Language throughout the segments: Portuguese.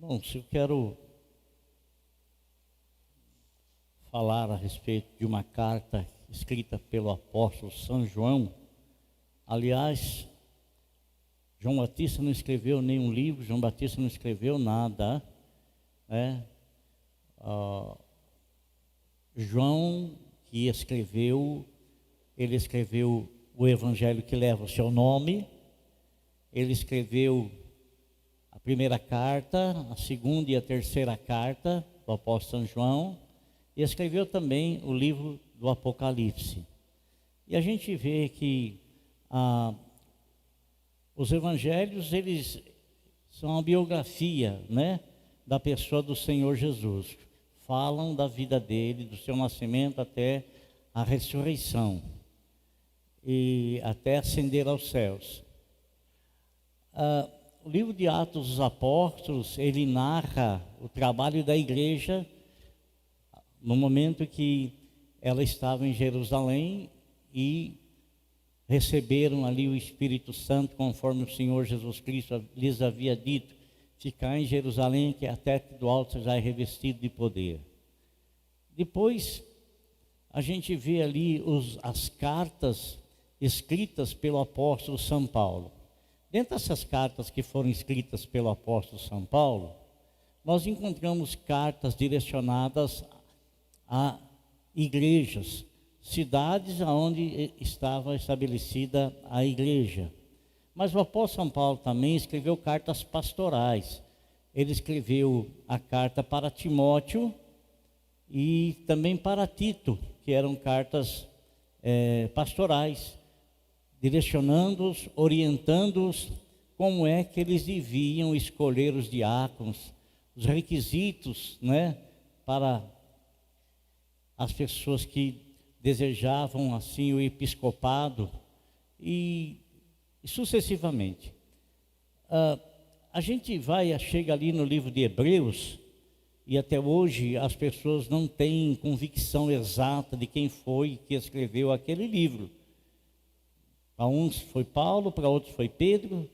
Bom, se eu quero falar a respeito de uma carta escrita pelo apóstolo São João, aliás, João Batista não escreveu nenhum livro, João Batista não escreveu nada, né? João que escreveu, ele escreveu o evangelho que leva o seu nome, ele escreveu a primeira carta, a segunda e a terceira carta do apóstolo São João, e escreveu também o livro do Apocalipse. E a gente vê que os evangelhos, eles são a biografia, né, da pessoa do Senhor Jesus. Falam da vida dele, do seu nascimento até a ressurreição e até ascender aos céus. O livro de Atos dos Apóstolos, ele narra o trabalho da igreja no momento que ela estava em Jerusalém e receberam ali o Espírito Santo, conforme o Senhor Jesus Cristo lhes havia dito, ficar em Jerusalém, que até do alto já é revestido de poder. Depois, a gente vê ali as cartas escritas pelo apóstolo São Paulo. Dentro dessas cartas que foram escritas pelo apóstolo São Paulo, nós encontramos cartas direcionadas a igrejas, cidades onde estava estabelecida a igreja. Mas o apóstolo São Paulo também escreveu cartas pastorais. Ele escreveu a carta para Timóteo e também para Tito, que eram cartas pastorais, direcionando-os, orientando-os como é que eles deviam escolher os diáconos, os requisitos, né, para as pessoas que desejavam assim o episcopado e sucessivamente. A gente chega ali no livro de Hebreus, e até hoje as pessoas não têm convicção exata de quem foi que escreveu aquele livro. Para uns foi Paulo, para outros foi Pedro.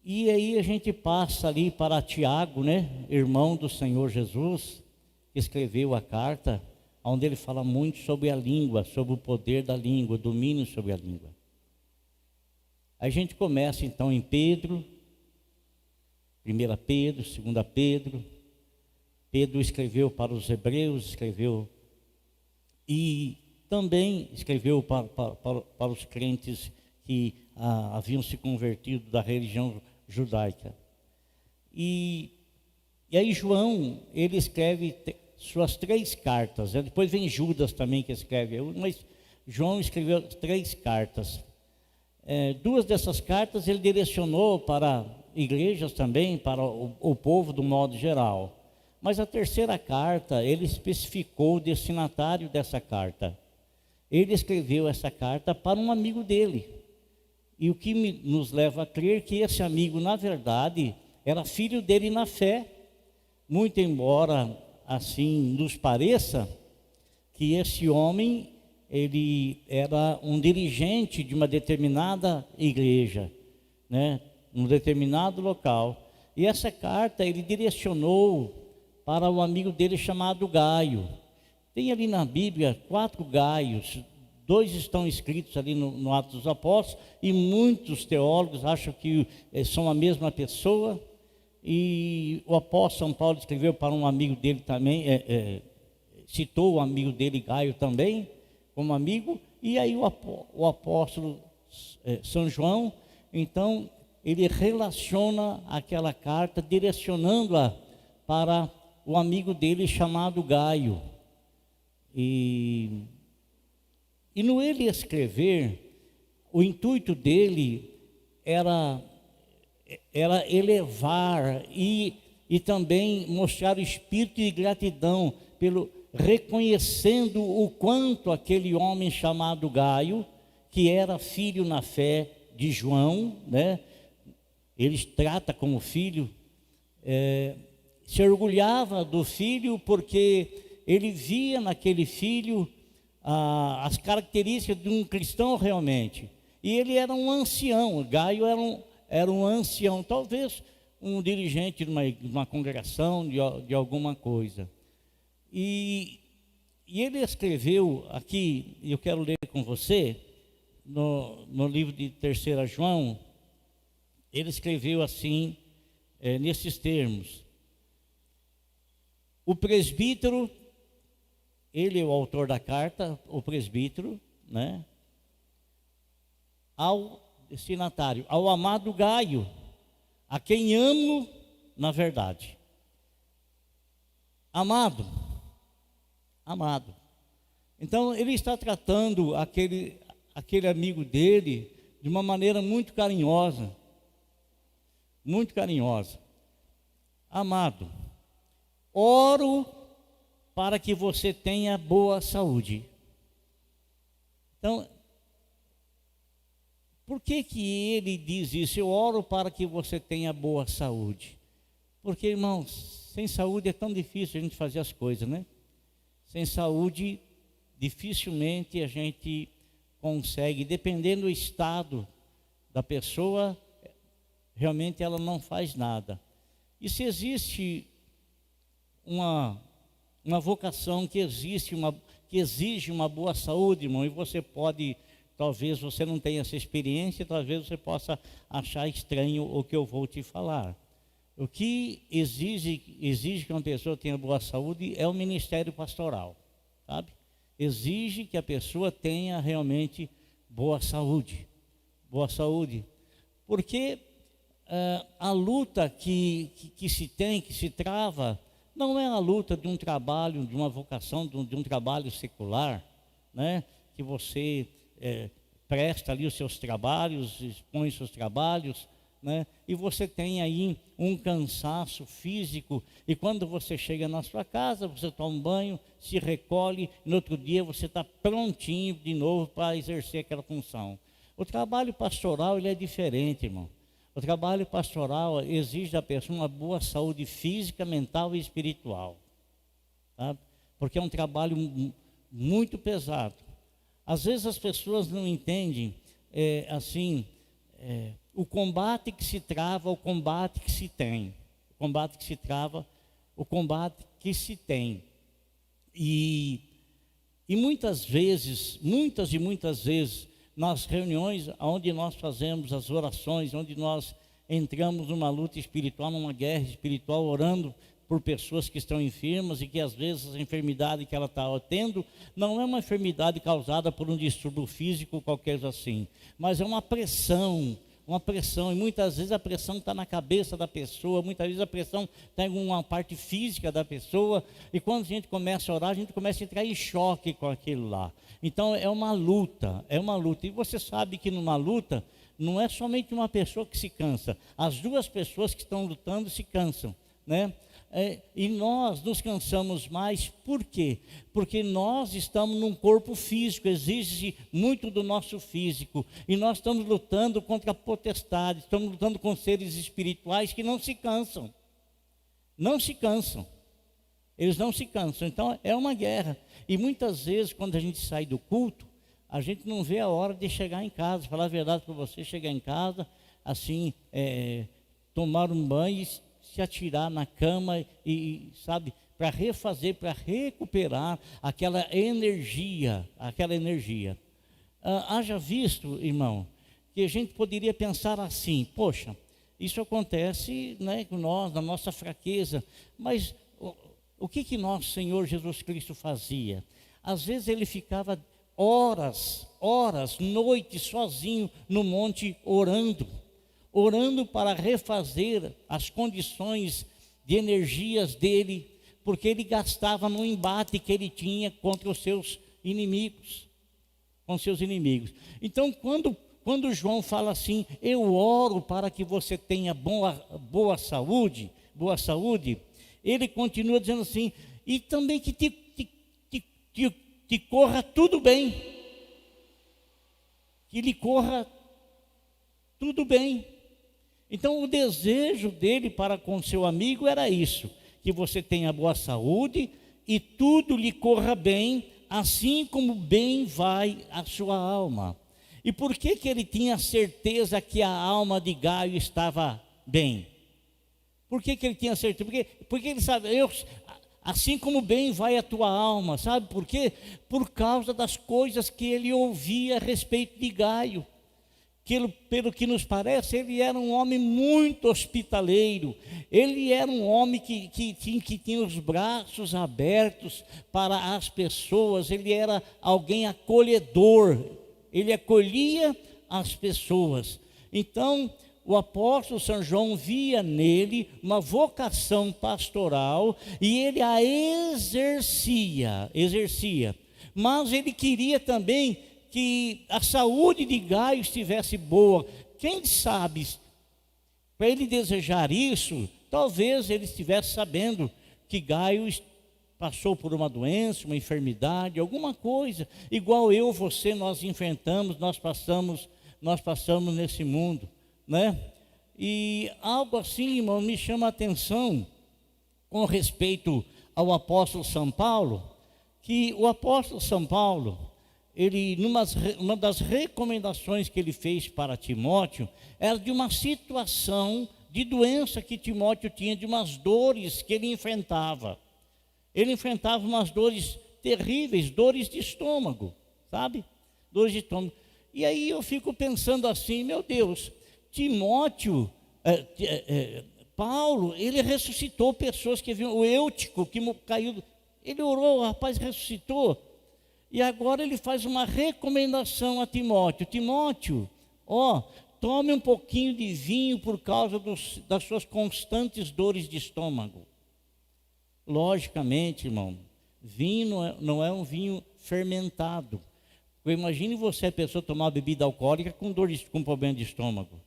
E aí a gente passa ali para Tiago, né, irmão do Senhor Jesus, que escreveu a carta, onde ele fala muito sobre a língua, sobre o poder da língua, o domínio sobre a língua. A gente começa então em Pedro, 1 Pedro, 2 Pedro. Pedro escreveu para os hebreus, escreveu e também escreveu para os crentes que haviam se convertido da religião judaica. E aí João, ele escreve suas 3 cartas, depois vem Judas também que escreve, mas João escreveu 3 cartas. 2 dessas cartas ele direcionou para igrejas também, para o povo do modo geral. Mas a terceira carta, ele especificou o destinatário dessa carta. Ele escreveu essa carta para um amigo dele. E o que nos leva a crer que esse amigo, na verdade, era filho dele na fé. Muito embora assim nos pareça que esse homem, ele era um dirigente de uma determinada igreja, né, num determinado local. E essa carta ele direcionou para um amigo dele chamado Gaio. Tem ali na Bíblia 4 Gaios, 2 estão escritos ali no Atos dos Apóstolos, e muitos teólogos acham que são a mesma pessoa. E o apóstolo São Paulo escreveu para um amigo dele também, citou o amigo dele Gaio também, como amigo. E aí o apóstolo São João, então, ele relaciona aquela carta, direcionando-a para o amigo dele chamado Gaio. E no ele escrever, o intuito dele era elevar e também mostrar o espírito de gratidão, reconhecendo o quanto aquele homem chamado Gaio, que era filho na fé de João, né, ele trata como filho, se orgulhava do filho porque ele via naquele filho as características de um cristão realmente. E ele era um ancião, Gaio era um ancião, talvez um dirigente de uma congregação, de alguma coisa. E ele escreveu aqui, e eu quero ler com você, no livro de 3 João, ele escreveu assim, nesses termos: o presbítero, ele é o autor da carta, o presbítero, né? Ao destinatário, ao amado Gaio, a quem amo na verdade. Amado. Então ele está tratando aquele amigo dele de uma maneira muito carinhosa. Muito carinhosa. Amado, oro para que você tenha boa saúde. Então, por que ele diz isso? Eu oro para que você tenha boa saúde. Porque, irmãos, sem saúde é tão difícil a gente fazer as coisas, né? Sem saúde, dificilmente a gente consegue, dependendo do estado da pessoa, realmente ela não faz nada. E se existe uma vocação que exige uma boa saúde, irmão, e você pode, talvez você não tenha essa experiência, talvez você possa achar estranho o que eu vou te falar. O que exige que uma pessoa tenha boa saúde é o ministério pastoral, sabe? Exige que a pessoa tenha realmente boa saúde. Boa saúde. Porque a luta que se trava, não é a luta de um trabalho, de uma vocação, de um trabalho secular, né? Que você presta ali os seus trabalhos, expõe os seus trabalhos, né? E você tem aí um cansaço físico, e quando você chega na sua casa, você toma um banho, se recolhe, e no outro dia você está prontinho de novo para exercer aquela função. O trabalho pastoral, ele é diferente, irmão. O trabalho pastoral exige da pessoa uma boa saúde física, mental e espiritual, sabe? Porque é um trabalho muito pesado. Às vezes as pessoas não entendem, o combate que se trava, o combate que se tem. O combate que se trava, o combate que se tem. E muitas e muitas vezes, nas reuniões onde nós fazemos as orações, onde nós entramos numa luta espiritual, numa guerra espiritual, orando por pessoas que estão enfermas, e que às vezes a enfermidade que ela está tendo não é uma enfermidade causada por um distúrbio físico qualquer assim, mas é uma pressão, e muitas vezes a pressão está na cabeça da pessoa, muitas vezes a pressão está em uma parte física da pessoa, e quando a gente começa a orar, a gente começa a entrar em choque com aquilo lá. Então é uma luta, e você sabe que numa luta, não é somente uma pessoa que se cansa, as duas pessoas que estão lutando se cansam, né? E nós nos cansamos mais, por quê? Porque nós estamos num corpo físico, exige muito do nosso físico, e nós estamos lutando contra potestades, estamos lutando com seres espirituais que não se cansam, eles não se cansam. Então é uma guerra, e muitas vezes quando a gente sai do culto, a gente não vê a hora de chegar em casa. Falar a verdade para você, chegar em casa, assim, tomar um banho e se atirar na cama, e sabe, para refazer, para recuperar aquela energia. Haja visto, irmão, que a gente poderia pensar assim: poxa, isso acontece, né, com nós, na nossa fraqueza, mas o que nosso Senhor Jesus Cristo fazia? Às vezes ele ficava horas, noites, sozinho no monte orando para refazer as condições de energias dele, porque ele gastava no embate que ele tinha contra os seus inimigos, Então, quando João fala assim: eu oro para que você tenha boa saúde, ele continua dizendo assim: e também que te corra tudo bem, que lhe corra tudo bem. Então o desejo dele para com seu amigo era isso: que você tenha boa saúde e tudo lhe corra bem, assim como bem vai a sua alma. E por que ele tinha certeza que a alma de Gaio estava bem? Por que ele tinha certeza? Porque ele sabe, assim como bem vai a tua alma, sabe por quê? Por causa das coisas que ele ouvia a respeito de Gaio. Pelo que nos parece, ele era um homem muito hospitaleiro, ele era um homem que tinha os braços abertos para as pessoas, ele era alguém acolhedor, ele acolhia as pessoas. Então, o apóstolo São João via nele uma vocação pastoral e ele a exercia, mas ele queria também que a saúde de Gaio estivesse boa. Quem sabe, para ele desejar isso, talvez ele estivesse sabendo que Gaio passou por uma doença, uma enfermidade, alguma coisa, igual eu, você, nós enfrentamos, nós passamos nesse mundo, né? E algo assim, irmão, me chama a atenção com respeito ao apóstolo São Paulo, que o apóstolo São Paulo, ele, uma das recomendações que ele fez para Timóteo, era de uma situação de doença que Timóteo tinha, de umas dores que ele enfrentava. Ele enfrentava umas dores terríveis, dores de estômago, sabe? Dores de estômago. E aí eu fico pensando assim, meu Deus, Timóteo, Paulo, ele ressuscitou pessoas que viam, o Eutico que caiu, ele orou, o rapaz ressuscitou. E agora ele faz uma recomendação a Timóteo. Timóteo, tome um pouquinho de vinho por causa das suas constantes dores de estômago. Logicamente, irmão, vinho não é um vinho fermentado. Imagine você, a pessoa, tomar uma bebida alcoólica com problema de estômago.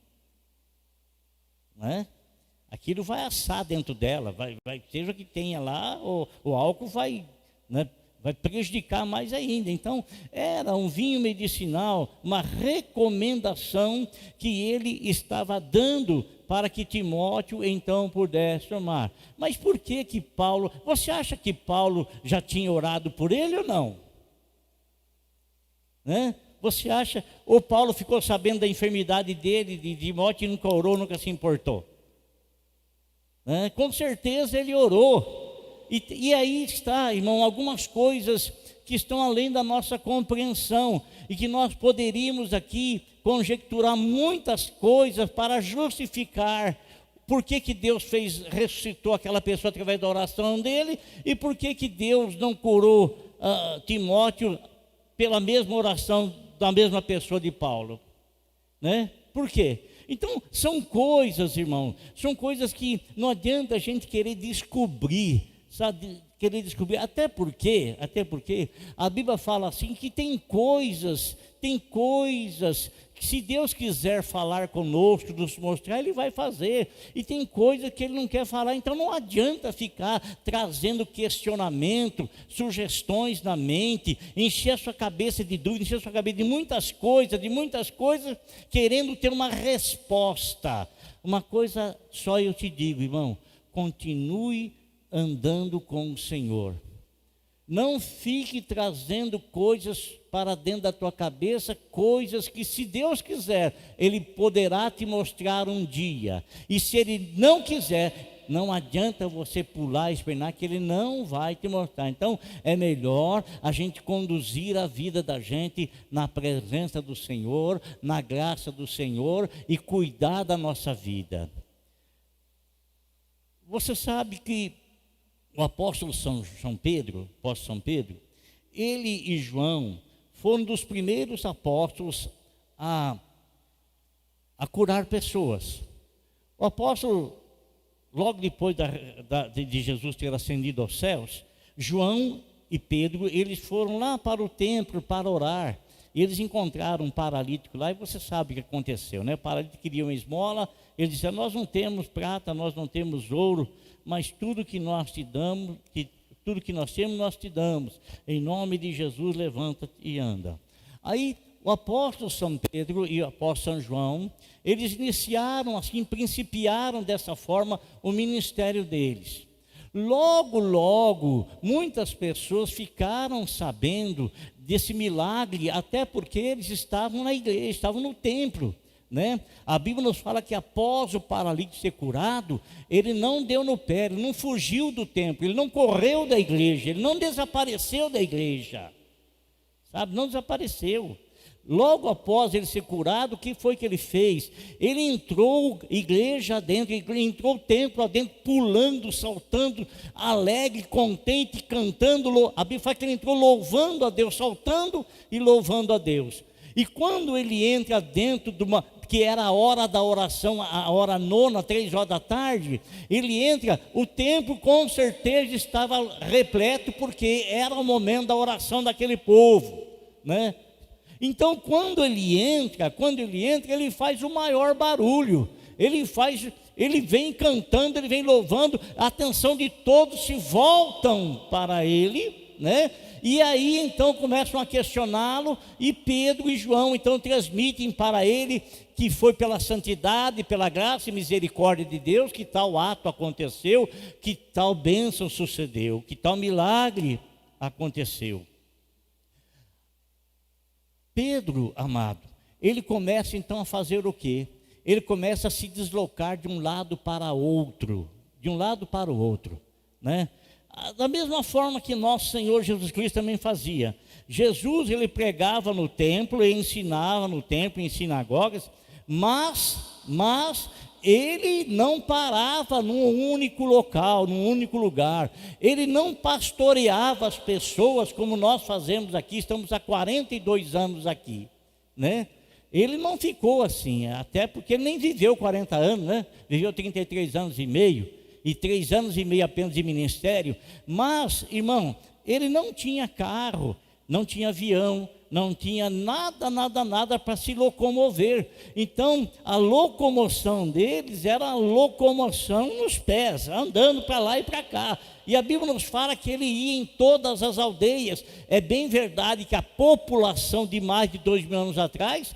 Não é? Aquilo vai assar dentro dela, seja o que tenha lá, o álcool vai, né, vai prejudicar mais ainda. Então, era um vinho medicinal, uma recomendação que ele estava dando para que Timóteo então pudesse tomar. Mas por que Paulo, você acha que Paulo já tinha orado por ele ou não? Né? Você acha, ou Paulo ficou sabendo da enfermidade dele, de Timóteo, e nunca orou, nunca se importou? Né? Com certeza ele orou. E aí está, irmão, algumas coisas que estão além da nossa compreensão e que nós poderíamos aqui conjecturar muitas coisas para justificar por que Deus ressuscitou aquela pessoa através da oração dele e por que Deus não curou Timóteo pela mesma oração da mesma pessoa de Paulo, né? Por quê? Então, são coisas, irmão, são coisas que não adianta a gente querer descobrir, sabe, até porque a Bíblia fala assim, que tem coisas que se Deus quiser falar conosco, nos mostrar, Ele vai fazer, e tem coisas que Ele não quer falar, então não adianta ficar trazendo questionamento, sugestões na mente, encher a sua cabeça de dúvida, encher a sua cabeça de muitas coisas, querendo ter uma resposta. Uma coisa só eu te digo, irmão, continue andando com o Senhor. Não fique trazendo coisas para dentro da tua cabeça, coisas que, se Deus quiser, Ele poderá te mostrar um dia. E se Ele não quiser, não adianta você pular e esperar, que Ele não vai te mostrar. Então, é melhor a gente conduzir a vida da gente na presença do Senhor, na graça do Senhor e cuidar da nossa vida. Você sabe que o apóstolo São Pedro, ele e João foram dos primeiros apóstolos a curar pessoas. O apóstolo, logo depois de Jesus ter ascendido aos céus, João e Pedro, eles foram lá para o templo para orar. E eles encontraram um paralítico lá, e você sabe o que aconteceu, né? O paralítico queria uma esmola, eles disseram: nós não temos prata, nós não temos ouro, mas tudo que nós te damos, tudo que nós temos, nós te damos. Em nome de Jesus, levanta e anda. Aí o apóstolo São Pedro e o apóstolo São João, eles principiaram dessa forma o ministério deles. Logo, muitas pessoas ficaram sabendo desse milagre, até porque eles estavam na igreja, estavam no templo, né? A Bíblia nos fala que após o paralítico ser curado, ele não deu no pé, ele não fugiu do templo, ele não correu da igreja, ele não desapareceu da igreja, sabe? Não desapareceu. Logo após ele ser curado, o que foi que ele fez? Ele entrou igreja adentro, entrou templo adentro, pulando, saltando, alegre, contente, cantando. A Bíblia fala que ele entrou louvando a Deus, saltando e louvando a Deus. E quando ele entra dentro de uma, que era a hora da oração, a hora nona, 3 horas da tarde, ele entra, o templo com certeza estava repleto, porque era o momento da oração daquele povo, né? Então, quando ele entra, ele faz o maior barulho, ele vem cantando, ele vem louvando, a atenção de todos se voltam para ele, né? E aí então começam a questioná-lo, e Pedro e João então transmitem para ele que foi pela santidade, pela graça e misericórdia de Deus que tal ato aconteceu, que tal bênção sucedeu, que tal milagre aconteceu. Pedro, amado, ele começa então a fazer o quê? Ele começa a se deslocar de um lado para outro, né? Da mesma forma que nosso Senhor Jesus Cristo também fazia. Jesus, ele pregava no templo, ele ensinava no templo, em sinagogas, mas ele não parava num único local, num único lugar. Ele não pastoreava as pessoas como nós fazemos aqui. Estamos há 42 anos aqui, né? Ele não ficou assim, até porque ele nem viveu 40 anos, né? Viveu 33 anos e meio, e 3 anos e meio apenas de ministério. Mas, irmão, ele não tinha carro, não tinha avião, não tinha nada para se locomover. Então a locomoção deles era a locomoção nos pés, andando para lá e para cá. E a Bíblia nos fala que ele ia em todas as aldeias. É bem verdade que a população de mais de 2.000 anos atrás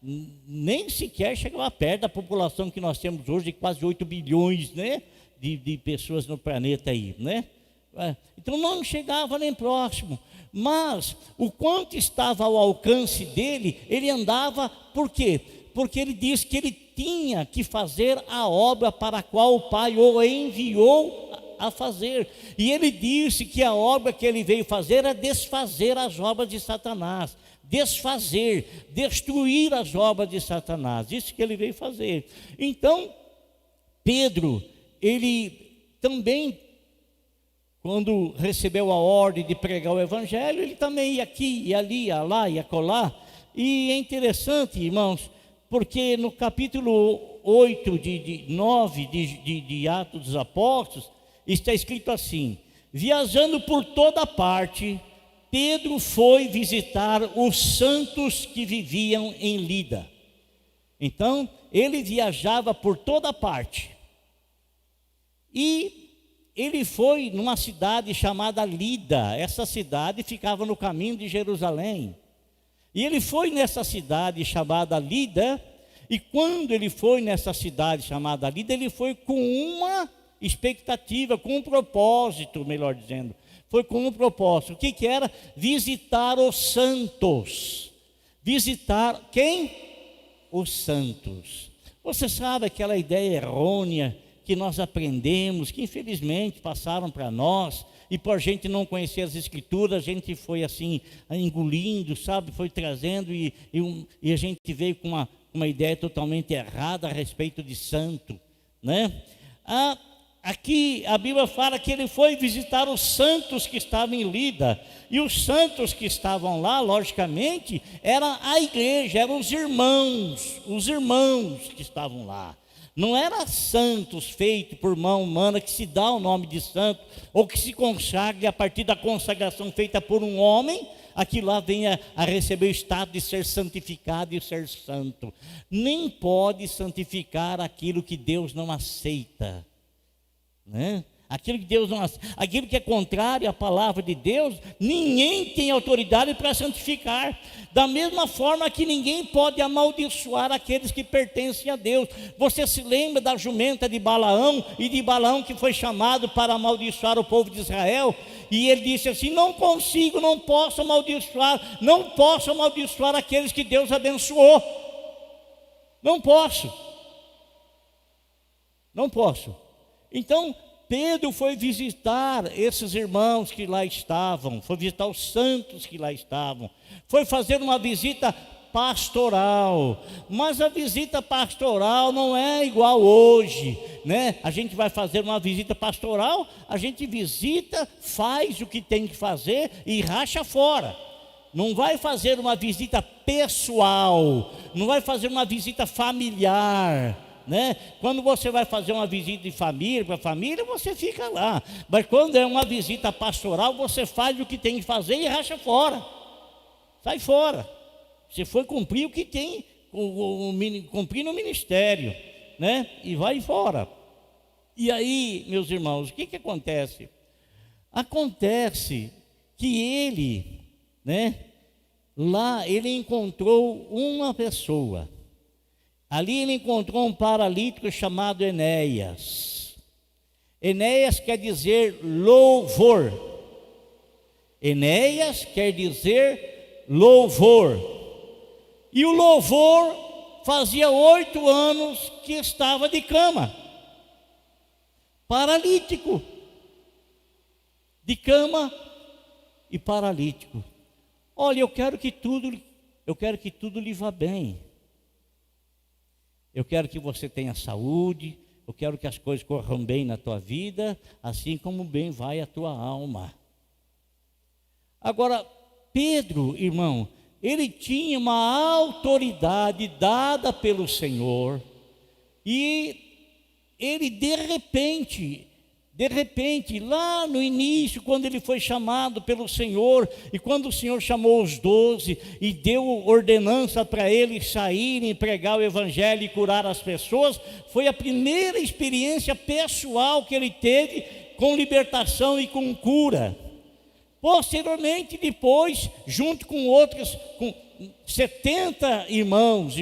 nem sequer chegava perto da população que nós temos hoje, de quase 8 bilhões, né, de pessoas no planeta aí, né? Então não chegava nem próximo. Mas o quanto estava ao alcance dele, ele andava. Por quê? Porque ele disse que ele tinha que fazer a obra para a qual o Pai o enviou a fazer. E ele disse que a obra que ele veio fazer é desfazer as obras de Satanás. Destruir as obras de Satanás. Isso que ele veio fazer. Então, Pedro, ele também, quando recebeu a ordem de pregar o evangelho, ele também ia aqui, ia ali, ia lá, ia colar. E é interessante, irmãos, porque no capítulo 8, 9 de Atos dos Apóstolos, está escrito assim: viajando por toda parte, Pedro foi visitar os santos que viviam em Lida. Então, ele viajava por toda parte. E ele foi numa cidade chamada Lida. Essa cidade ficava no caminho de Jerusalém. E ele foi nessa cidade chamada Lida. E quando ele foi nessa cidade chamada Lida, ele foi com uma expectativa, com um propósito, melhor dizendo. Foi com um propósito. O que era? Visitar os santos. Visitar quem? Os santos. Você sabe aquela ideia errônea que nós aprendemos, que infelizmente passaram para nós, e por a gente não conhecer as Escrituras, a gente foi assim, engolindo, sabe, foi trazendo, e a gente veio com uma ideia totalmente errada a respeito de santo, né? Aqui a Bíblia fala que ele foi visitar os santos que estavam em Lida, e os santos que estavam lá, logicamente, era a igreja, eram os irmãos que estavam lá. Não era santos feitos por mão humana, que se dá o nome de santo, ou que se consagre a partir da consagração feita por um homem, aquilo lá vem a receber o estado de ser santificado e ser santo. Nem pode santificar aquilo que Deus não aceita, né? Aquilo que Deus não aceita, aquilo que é contrário à palavra de Deus, ninguém tem autoridade para santificar. Da mesma forma que ninguém pode amaldiçoar aqueles que pertencem a Deus. Você se lembra da jumenta de Balaão, e de Balaão que foi chamado para amaldiçoar o povo de Israel, e ele disse assim: não posso amaldiçoar aqueles que Deus abençoou. Não posso. Não posso. Então, Pedro foi visitar esses irmãos que lá estavam, foi visitar os santos que lá estavam, foi fazer uma visita pastoral, mas a visita pastoral não é igual hoje, né? A gente vai fazer uma visita pastoral, a gente visita, faz o que tem que fazer e racha fora. Não vai fazer uma visita pessoal, não vai fazer uma visita familiar, né? Quando você vai fazer uma visita de família para família, você fica lá. Mas quando é uma visita pastoral, você faz o que tem que fazer e racha fora. Sai fora. Você foi cumprir o que tem, cumprir no ministério, né? E vai fora. E aí, meus irmãos, o que acontece? Acontece que ele, né? Lá ele encontrou uma pessoa. Ali ele encontrou um paralítico chamado Enéas. Enéas quer dizer louvor. Enéas quer dizer louvor. E o louvor fazia 8 anos que estava de cama. Paralítico. De cama e paralítico. Olha, eu quero que tudo lhe vá bem. Eu quero que você tenha saúde, eu quero que as coisas corram bem na tua vida, assim como bem vai a tua alma. Agora, Pedro, irmão, ele tinha uma autoridade dada pelo Senhor, e ele de repente, lá no início, quando ele foi chamado pelo Senhor, e quando o Senhor chamou os 12 e deu ordenança para eles saírem, pregar o Evangelho e curar as pessoas, foi a primeira experiência pessoal que ele teve com libertação e com cura. Posteriormente, depois, junto com outros, com 70 irmãos,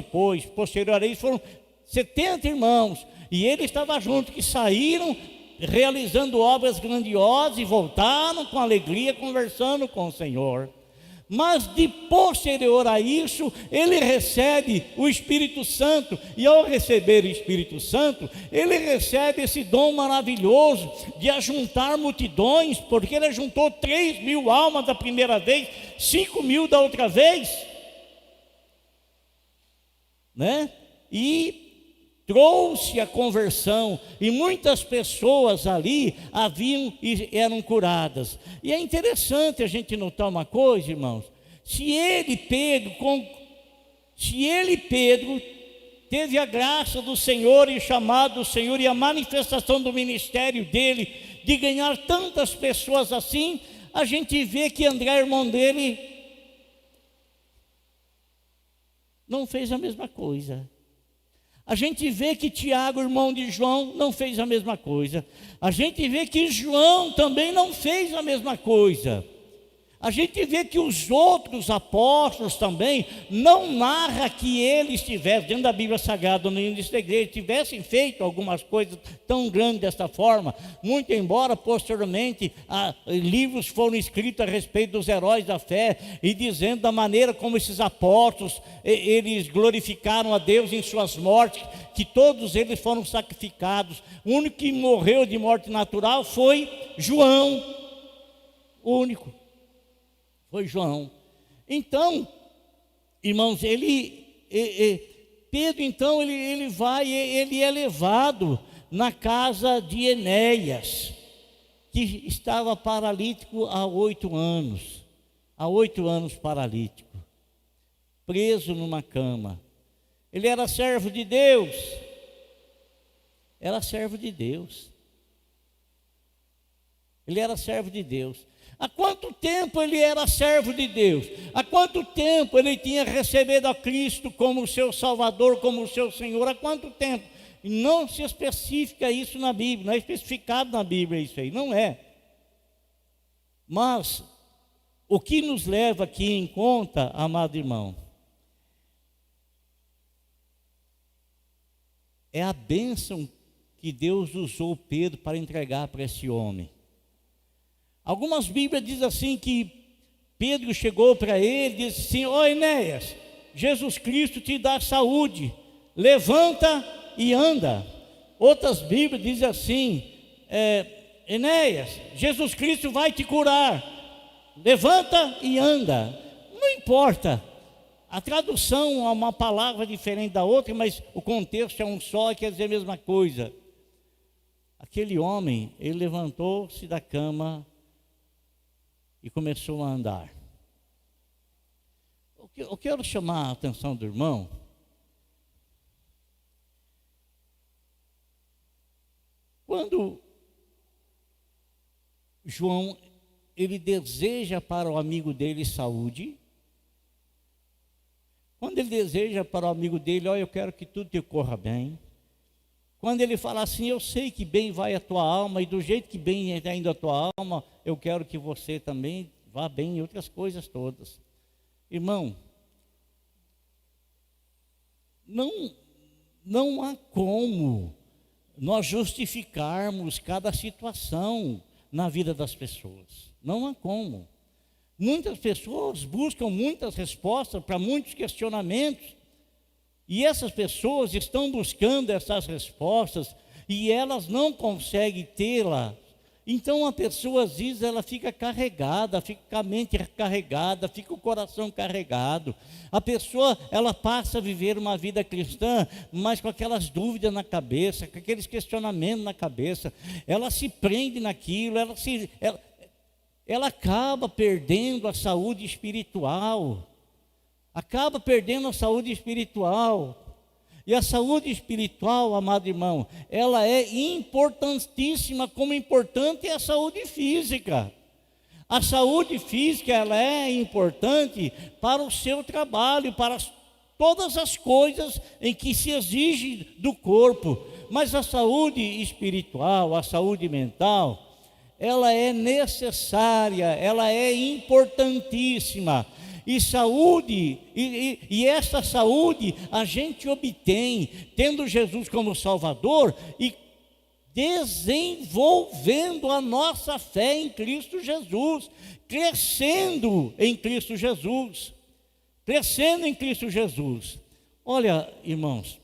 posterior a isso foram 70 irmãos, e ele estava junto, que saíram realizando obras grandiosas e voltaram com alegria, conversando com o Senhor. Mas de posterior a isso, ele recebe o Espírito Santo, e ao receber o Espírito Santo, ele recebe esse dom maravilhoso de ajuntar multidões, porque ele ajuntou 3.000 almas da primeira vez, 5.000 da outra vez, né? E trouxe a conversão, e muitas pessoas ali haviam e eram curadas. E é interessante a gente notar uma coisa, irmãos. Se ele, Pedro, teve a graça do Senhor e o chamado do Senhor e a manifestação do ministério dele, de ganhar tantas pessoas assim, a gente vê que André, irmão dele, não fez a mesma coisa. A gente vê que Tiago, irmão de João, não fez a mesma coisa. A gente vê que João também não fez a mesma coisa. A gente vê que os outros apóstolos também não narra que eles tivessem, dentro da Bíblia Sagrada, no início da igreja, tivessem feito algumas coisas tão grandes dessa forma, muito embora posteriormente livros foram escritos a respeito dos heróis da fé, e dizendo da maneira como esses apóstolos, eles glorificaram a Deus em suas mortes, que todos eles foram sacrificados. O único que morreu de morte natural foi João, o único. Foi João. Então, irmãos, Pedro, então, ele é levado na casa de Enéas, que estava paralítico há 8 anos. Há 8 anos paralítico, preso numa cama. Ele era servo de Deus. Era servo de Deus. Ele era servo de Deus. Há quanto tempo ele era servo de Deus? Há quanto tempo ele tinha recebido a Cristo como seu Salvador, como seu Senhor? Há quanto tempo? Não se especifica isso na Bíblia, não é especificado na Bíblia isso aí, não é. Mas o que nos leva aqui em conta, amado irmão, é a bênção que Deus usou Pedro para entregar para esse homem. Algumas Bíblias dizem assim que Pedro chegou para ele e disse assim: ó Enéas, Jesus Cristo te dá saúde, levanta e anda. Outras Bíblias dizem assim, Enéas, Jesus Cristo vai te curar, levanta e anda. Não importa, a tradução é uma palavra diferente da outra, mas o contexto é um só e quer dizer a mesma coisa. Aquele homem, ele levantou-se da cama e começou a andar. Eu quero chamar a atenção do irmão. Quando João, ele deseja para o amigo dele saúde, quando ele deseja para o amigo dele, olha, eu quero que tudo te corra bem. Quando ele fala assim, eu sei que bem vai a tua alma, e do jeito que bem está indo a tua alma, eu quero que você também vá bem em outras coisas todas. Irmão, não há como nós justificarmos cada situação na vida das pessoas. Não há como. Muitas pessoas buscam muitas respostas para muitos questionamentos, e essas pessoas estão buscando essas respostas e elas não conseguem tê-las. Então a pessoa às vezes ela fica carregada, fica com a mente carregada, fica o coração carregado. A pessoa ela passa a viver uma vida cristã, mas com aquelas dúvidas na cabeça, com aqueles questionamentos na cabeça. Ela se prende naquilo, ela acaba perdendo a saúde espiritual. Acaba perdendo a saúde espiritual. E a saúde espiritual, amado irmão, ela é importantíssima, como importante é a saúde física. A saúde física, ela é importante para o seu trabalho, para todas as coisas em que se exige do corpo. Mas a saúde espiritual, a saúde mental, ela é necessária, ela é importantíssima. E saúde, e essa saúde a gente obtém tendo Jesus como Salvador e desenvolvendo a nossa fé em Cristo Jesus, crescendo em Cristo Jesus, crescendo em Cristo Jesus. Olha, irmãos,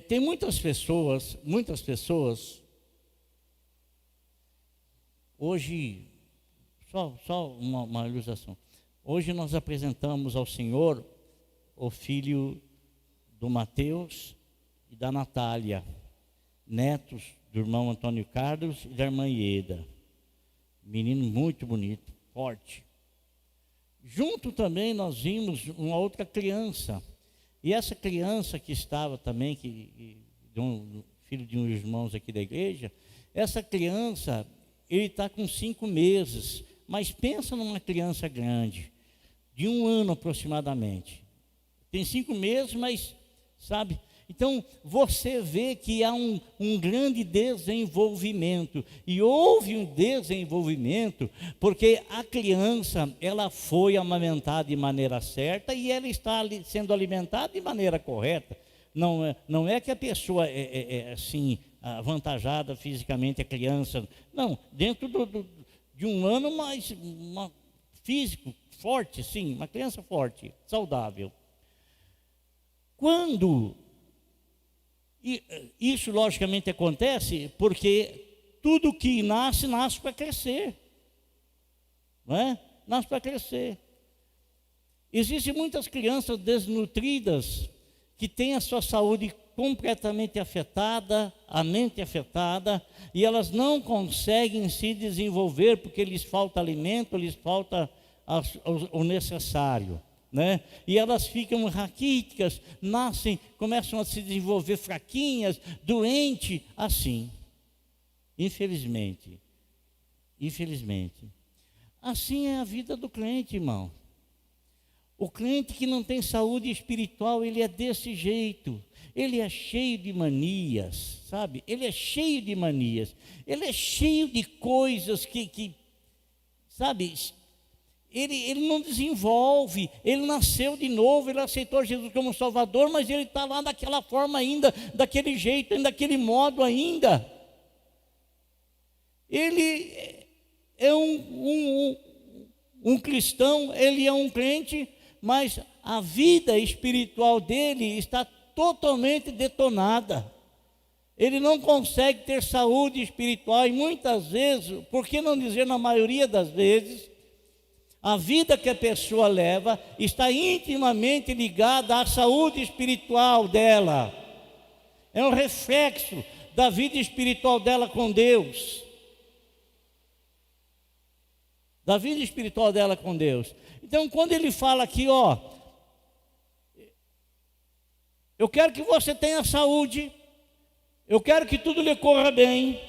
tem muitas pessoas, hoje, só uma ilustração. Hoje nós apresentamos ao Senhor o filho do Mateus e da Natália, netos do irmão Antônio Carlos e da irmã Ieda. Menino muito bonito, forte. Junto também nós vimos uma outra criança. E essa criança que estava também, filho de uns irmãos aqui da igreja, essa criança, ele está com 5 meses. Mas pensa numa criança grande, de 1 ano aproximadamente. Tem 5 meses, mas, sabe? Então, você vê que há um grande desenvolvimento. E houve um desenvolvimento, porque a criança, ela foi amamentada de maneira certa e ela está sendo alimentada de maneira correta. Não é que a pessoa é assim, avantajada fisicamente, a criança. Não, dentro de 1 ano, mas físico forte, sim, uma criança forte, saudável. Quando isso logicamente acontece, porque tudo que nasce para crescer, não é? Nasce para crescer. Existem muitas crianças desnutridas que têm a sua saúde completamente afetada, a mente afetada, e elas não conseguem se desenvolver porque lhes falta alimento, lhes falta o necessário, né? E elas ficam raquíticas, nascem, começam a se desenvolver fraquinhas, doentes, assim. Infelizmente. Assim é a vida do crente, irmão. O crente que não tem saúde espiritual, ele é desse jeito. Ele é cheio de manias, sabe? Ele é cheio de manias. Ele é cheio de coisas que sabe? Ele não desenvolve. Ele nasceu de novo, ele aceitou Jesus como Salvador, mas ele está lá daquela forma ainda, daquele jeito, ainda daquele modo ainda. Ele é um cristão, ele é um crente, mas a vida espiritual dele está totalmente detonada. Ele não consegue ter saúde espiritual e muitas vezes, por que não dizer na maioria das vezes, a vida que a pessoa leva está intimamente ligada à saúde espiritual dela. É um reflexo da vida espiritual dela com Deus. Da vida espiritual dela com Deus. Então, quando ele fala aqui, ó, eu quero que você tenha saúde, eu quero que tudo lhe corra bem,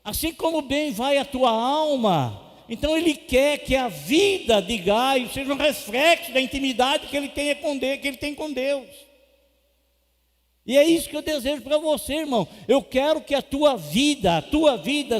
assim como bem vai a tua alma. Então ele quer que a vida de Gaio seja um reflexo da intimidade que ele tem com Deus. E é isso que eu desejo para você, irmão. Eu quero que a tua vida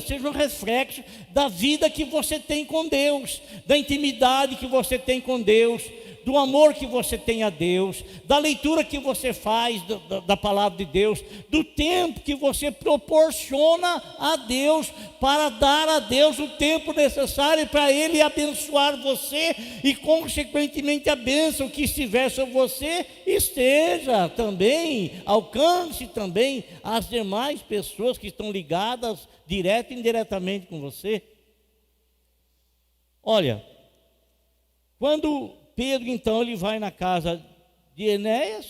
seja um reflexo da vida que você tem com Deus, da intimidade que você tem com Deus, do amor que você tem a Deus, da leitura que você faz da palavra de Deus, do tempo que você proporciona a Deus, para dar a Deus o tempo necessário para Ele abençoar você e consequentemente a bênção que estiver sobre você esteja também, alcance também as demais pessoas que estão ligadas direto e indiretamente com você. Olha, quando Pedro, então, ele vai na casa de Enéas.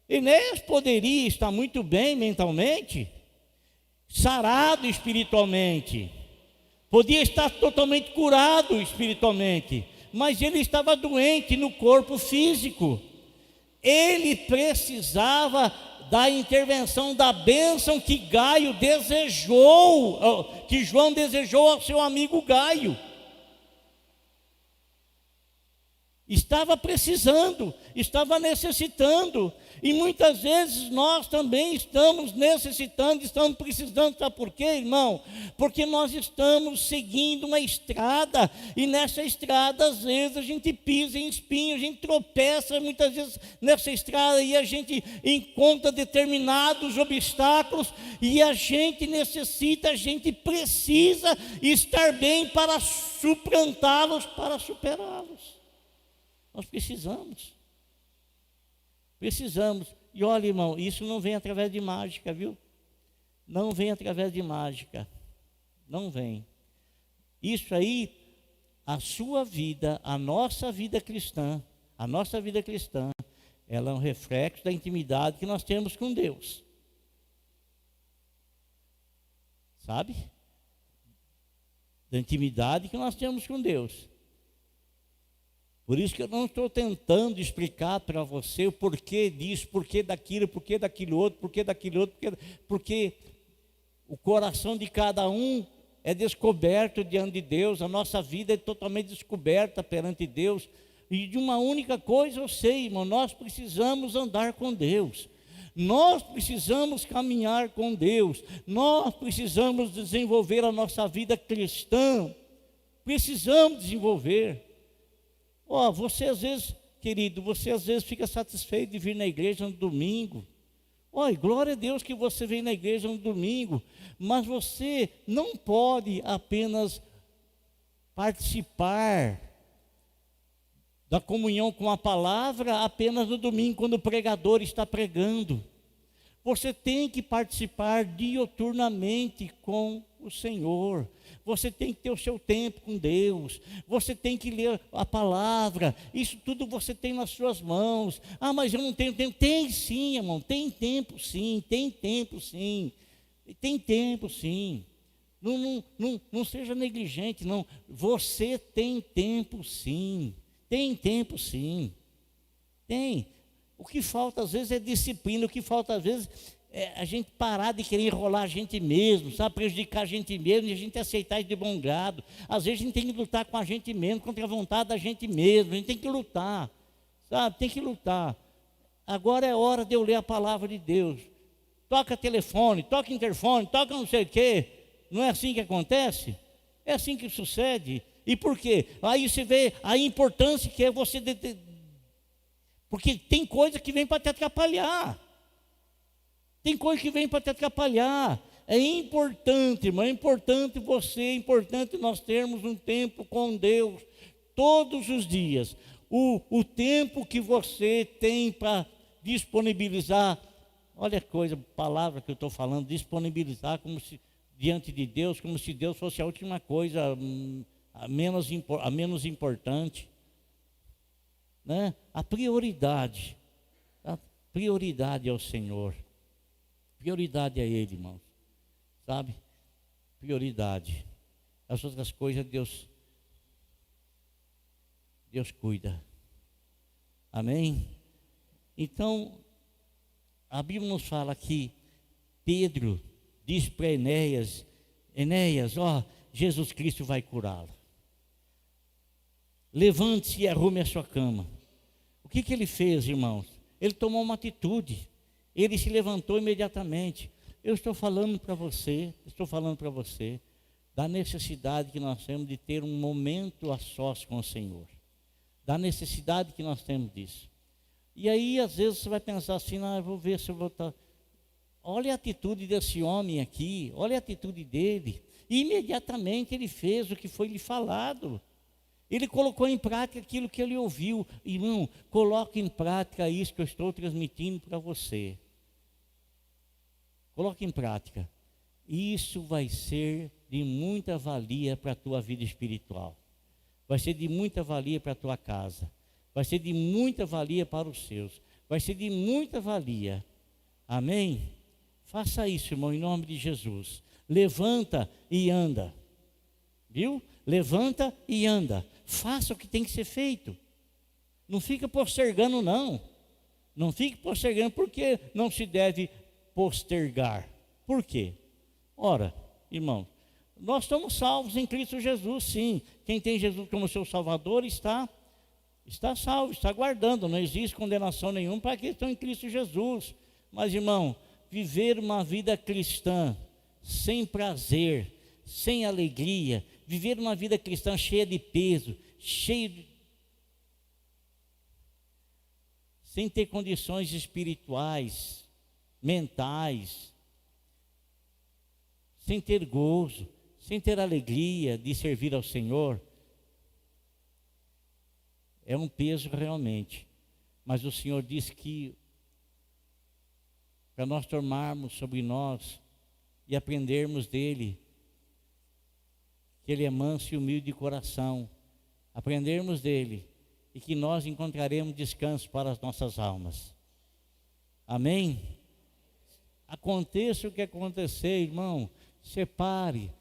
Enéas poderia estar muito bem mentalmente, sarado espiritualmente, podia estar totalmente curado espiritualmente, mas ele estava doente no corpo físico. Ele precisava da intervenção, da bênção que Gaio desejou, que João desejou ao seu amigo Gaio. Estava precisando, estava necessitando, e muitas vezes nós também estamos necessitando, estamos precisando, sabe por quê, irmão? Porque nós estamos seguindo uma estrada, e nessa estrada às vezes a gente pisa em espinho, a gente tropeça muitas vezes nessa estrada, e a gente encontra determinados obstáculos, e a gente necessita, a gente precisa estar bem para suplantá-los, para superá-los. Nós precisamos. E olha, irmão, isso não vem através de mágica, viu? Não vem através de mágica. Não vem. Isso aí, a sua vida, a nossa vida cristã, ela é um reflexo da intimidade que nós temos com Deus. Sabe? Da intimidade que nós temos com Deus. Por isso que eu não estou tentando explicar para você o porquê disso, porquê daquilo outro, porque o coração de cada um é descoberto diante de Deus, a nossa vida é totalmente descoberta perante Deus, e de uma única coisa eu sei, irmão, nós precisamos andar com Deus, nós precisamos caminhar com Deus, nós precisamos desenvolver a nossa vida cristã, precisamos desenvolver. Você às vezes, querido, fica satisfeito de vir na igreja no domingo. Glória a Deus que você vem na igreja no domingo, mas você não pode apenas participar da comunhão com a palavra apenas no domingo, quando o pregador está pregando. Você tem que participar diuturnamente com o Senhor. Você tem que ter o seu tempo com Deus. Você tem que ler a palavra. Isso tudo você tem nas suas mãos. Mas eu não tenho tempo. Tem sim, irmão. Tem tempo sim. Não seja negligente, não. Você tem tempo sim. Tem. O que falta às vezes é disciplina. O que falta às vezes é a gente parar de querer enrolar a gente mesmo, sabe? Prejudicar a gente mesmo e a gente aceitar isso de bom grado. Às vezes a gente tem que lutar com a gente mesmo, contra a vontade da gente mesmo. A gente tem que lutar, sabe? Tem que lutar. Agora é hora de eu ler a palavra de Deus. Toca telefone, toca interfone, toca não sei o quê. Não é assim que acontece? É assim que sucede. E por quê? Aí você vê a importância que é você... Porque tem coisa que vem para te atrapalhar. É importante, irmão, é importante nós termos um tempo com Deus todos os dias. o tempo que você tem para disponibilizar, olha a coisa, palavra que eu estou falando, disponibilizar como se, diante de Deus, como se Deus fosse a última coisa, a menos importante, né? A prioridade é o Senhor, prioridade é Ele, irmãos, sabe? Prioridade. As outras coisas Deus cuida. Amém? Então, a Bíblia nos fala que Pedro diz para Enéas, ó, Jesus Cristo vai curá-lo. Levante-se e arrume a sua cama. O que ele fez, irmãos? Ele tomou uma atitude. Ele se levantou imediatamente. Eu estou falando para você da necessidade que nós temos de ter um momento a sós com o Senhor. Da necessidade que nós temos disso. E aí, às vezes, você vai pensar assim, eu vou ver se eu vou estar... Olha a atitude desse homem aqui, olha a atitude dele. E imediatamente ele fez o que foi lhe falado. Ele colocou em prática aquilo que ele ouviu. Irmão, coloque em prática isso que eu estou transmitindo para você. Coloque em prática. Isso vai ser de muita valia para a tua vida espiritual. Vai ser de muita valia para a tua casa. Vai ser de muita valia para os seus. Vai ser de muita valia. Amém? Faça isso, irmão, em nome de Jesus. Levanta e anda. Viu? Levanta e anda. Faça o que tem que ser feito. Não fica postergando, não. Não fique postergando, porque não se deve postergar. Por quê? Ora, irmão, nós estamos salvos em Cristo Jesus, sim. Quem tem Jesus como seu Salvador está salvo, está guardando. Não existe condenação nenhuma para aqueles que estão em Cristo Jesus. Mas, irmão, viver uma vida cristã sem prazer, sem alegria, viver uma vida cristã cheia de peso, sem ter condições espirituais, mentais, sem ter gozo, sem ter alegria de servir ao Senhor, é um peso realmente. Mas o Senhor diz que para nós tomarmos sobre nós e aprendermos dele, que ele é manso e humilde de coração, aprendermos dele e que nós encontraremos descanso para as nossas almas. Amém? Aconteça o que acontecer, irmão, separe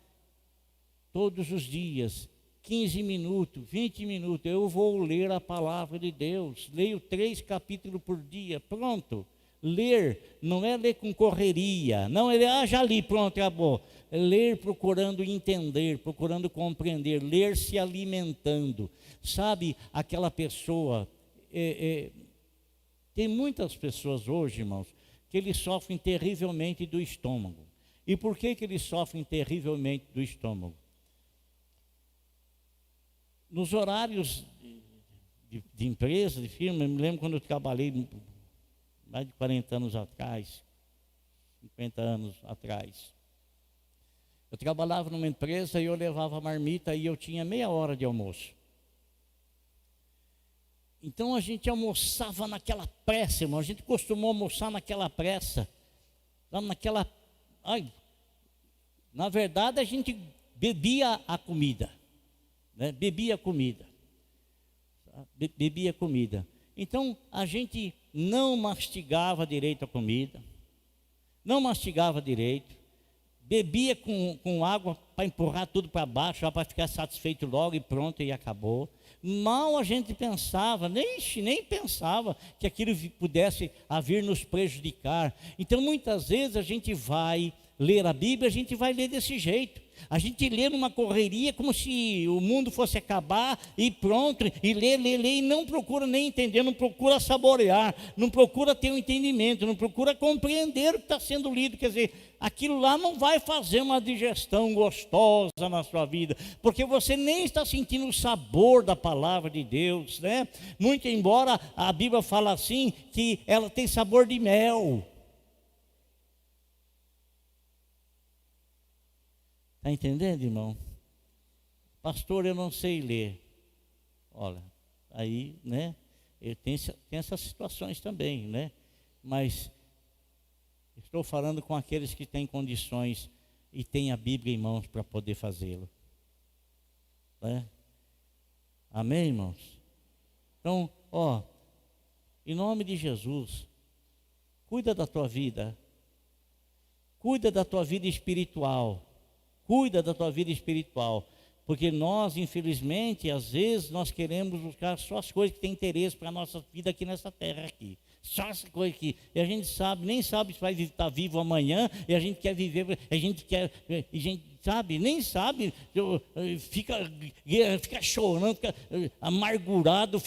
todos os dias 15 minutos, 20 minutos, eu vou ler a palavra de Deus. Leio 3 capítulos por dia, pronto. Ler não é ler com correria, não é ler, já li, pronto, acabou. É ler procurando entender, procurando compreender, ler se alimentando. Sabe, aquela pessoa, tem muitas pessoas hoje, irmãos, que eles sofrem terrivelmente do estômago. E por que eles sofrem terrivelmente do estômago? Nos horários de empresa, de firma, eu me lembro quando eu trabalhei mais de 40 anos atrás, 50 anos atrás. Eu trabalhava numa empresa e eu levava a marmita e eu tinha meia hora de almoço. Então a gente almoçava naquela pressa, irmão. A gente costumou almoçar naquela pressa. Na verdade a gente bebia a comida. Né? Bebia comida. Então a gente não mastigava direito a comida, bebia com água para empurrar tudo para baixo, já para ficar satisfeito logo e pronto, e acabou. Mal a gente pensava, nem pensava que aquilo pudesse a vir nos prejudicar. Então muitas vezes a gente vai ler a Bíblia, a gente vai ler desse jeito. A gente lê numa correria como se o mundo fosse acabar e pronto, e lê, e não procura nem entender, não procura saborear, não procura ter um entendimento, não procura compreender o que está sendo lido. Quer dizer, aquilo lá não vai fazer uma digestão gostosa na sua vida, porque você nem está sentindo o sabor da palavra de Deus, né? Muito embora a Bíblia fala assim, que ela tem sabor de mel. Está entendendo, irmão? Pastor, eu não sei ler. Olha, Aí, né? Tem essas situações também, né? Mas estou falando com aqueles que têm condições e têm a Bíblia em mãos para poder fazê-lo, né? Amém, irmãos? Então, em nome de Jesus, cuida da tua vida, cuida da tua vida espiritual, cuida da tua vida espiritual, porque nós, infelizmente, às vezes nós queremos buscar só as coisas que têm interesse para a nossa vida aqui nessa terra aqui, só essa coisa aqui, e a gente nem sabe se vai estar vivo amanhã, e a gente quer viver, a gente sabe, nem sabe, fica chorando, fica amargurado,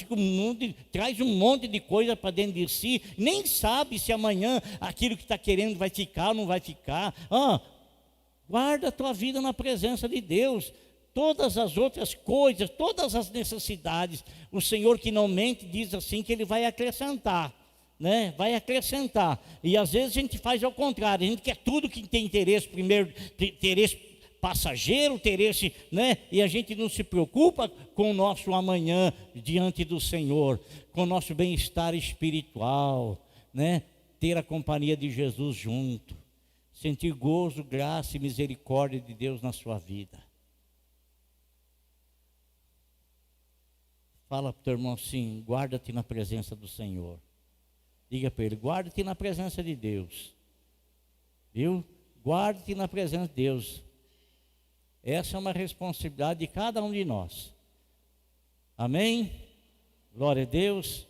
traz um monte de coisa para dentro de si, nem sabe se amanhã aquilo que está querendo vai ficar ou não vai ficar. Guarda a tua vida na presença de Deus. Todas as outras coisas, todas as necessidades, o Senhor que não mente diz assim que Ele vai acrescentar, né? Vai acrescentar. E às vezes a gente faz ao contrário, a gente quer tudo que tem interesse, primeiro interesse passageiro, interesse, né? E a gente não se preocupa com o nosso amanhã diante do Senhor, com o nosso bem-estar espiritual, né? Ter a companhia de Jesus junto, sentir gozo, graça e misericórdia de Deus na sua vida. Fala para o teu irmão assim: guarda-te na presença do Senhor. Diga para ele: guarda-te na presença de Deus. Viu? Guarda-te na presença de Deus. Essa é uma responsabilidade de cada um de nós. Amém? Glória a Deus.